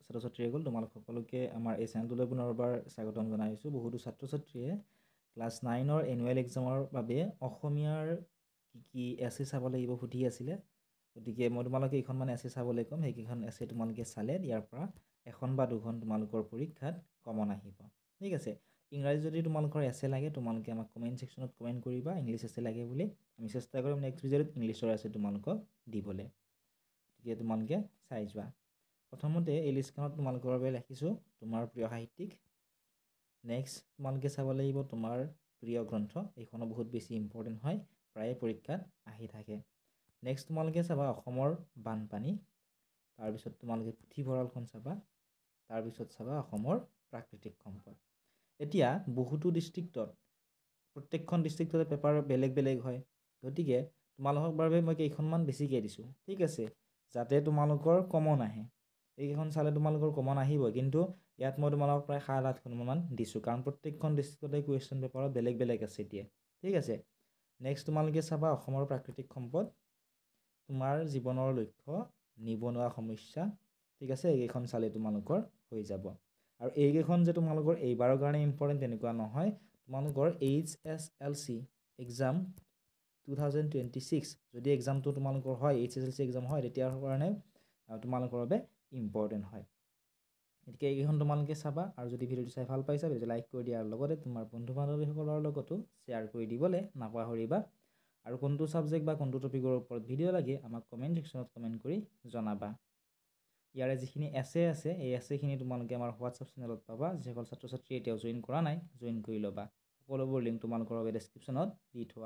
ছাত্ৰ ছাত্ৰীসকল তোমালোক সকলোকে আমাৰ এই চেনেলটোলৈ পুনৰবাৰ স্বাগতম জনাইছোঁ। বহুতো ছাত্ৰ ছাত্ৰীয়ে ক্লাছ 9ৰ এনুৱেল এক্সামৰ বাবে অসমীয়াৰ কি এছে চাব লাগিব সুধি আছিলে। গতিকে মই তোমালোকে এইখনমান এছে চাবলৈ ক'ম। সেইকেইখন এছে তোমালোকে চালে ইয়াৰ পৰা এখন বা দুখন তোমালোকৰ পৰীক্ষাত কমন আহিব। ঠিক আছে। ইংৰাজী যদি তোমালোকৰ এছে লাগে তোমালোকে আমাক কমেণ্ট ছেকশ্যনত কমেণ্ট কৰিবা ইংলিছ এছে লাগে বুলি। আমি চেষ্টা কৰিম নেক্সট ভিডিঅ'ত ইংলিছৰ এছে তোমালোকক দিবলৈ। গতিকে তোমালোকে চাই যোৱা। প্ৰথমতে এই লিষ্টখনত তোমালোকৰ বাবে ৰাখিছোঁ তোমাৰ প্ৰিয় সাহিত্যিক। নেক্সট তোমালোকে চাব লাগিব তোমাৰ প্ৰিয় গ্ৰন্থ। এইখনো বহুত বেছি ইম্পৰ্টেণ্ট হয়, প্ৰায়ে পৰীক্ষাত আহি থাকে। নেক্সট তোমালোকে চাবা অসমৰ বানপানী। তাৰপিছত তোমালোকে পুথিভঁৰালখন চাবা। তাৰপিছত চাবা অসমৰ প্ৰাকৃতিক সম্পদ। এতিয়া বহুতো ডিষ্ট্ৰিক্টত প্ৰত্যেকখন ডিষ্ট্ৰিক্টতে পেপাৰ বেলেগ বেলেগ হয়। গতিকে তোমালোকৰ বাবে মই কেইখনমান বেছিকৈ দিছোঁ। ঠিক আছে, যাতে তোমালোকৰ কমন আহে। এইকেইখন চালে তোমালোকৰ কমন আহিব, কিন্তু ইয়াত মই তোমালোকক প্ৰায় 7-8খনমান দিছোঁ, কাৰণ প্ৰত্যেকখন ডিষ্ট্ৰিক্টতে কুৱেশ্যন পেপাৰত বেলেগ বেলেগ আছে এতিয়া। ঠিক আছে। নেক্সট তোমালোকে চাবা অসমৰ প্ৰাকৃতিক সম্পদ, তোমাৰ জীৱনৰ লক্ষ্য, নিবনুৱা সমস্যা। ঠিক আছে, এইকেইখন চালে তোমালোকৰ হৈ যাব। আৰু এইকেইখন যে তোমালোকৰ এইবাৰৰ কাৰণে ইম্পৰ্টেণ্ট তেনেকুৱা নহয়। তোমালোকৰ HSLC এক্সাম 2026 যদি এক্সামটো তোমালোকৰ হয়, HSLC এক্সাম হয়, তেতিয়াৰ কাৰণে তোমালোকৰ বাবে ইম্পৰ্টেণ্ট হয়। গতিকে এইকেইখন তোমালোকে চাবা। আৰু যদি ভিডিঅ'টো চাই ভাল পাইছা ভিডিঅ'টো লাইক কৰি দিয়াৰ লগতে তোমাৰ বন্ধু বান্ধৱীসকলৰ লগতো শ্বেয়াৰ কৰি দিবলৈ নাপাহৰিবা। আৰু কোনটো ছাবজেক্ট বা কোনটো টপিকৰ ওপৰত ভিডিঅ' লাগে আমাক কমেণ্ট ছেকশ্যনত কমেণ্ট কৰি জনাবা। ইয়াৰে যিখিনি এছে আছে এই এছেখিনি তোমালোকে আমাৰ হোৱাটছআপ চেনেলত পাবা। যিসকল ছাত্ৰ ছাত্ৰী এতিয়াও জইন কৰা নাই জইন কৰি ল'বা। সকলোবোৰ লিংক তোমালোকৰ বাবে ডেছক্ৰিপশ্যনত দি থোৱা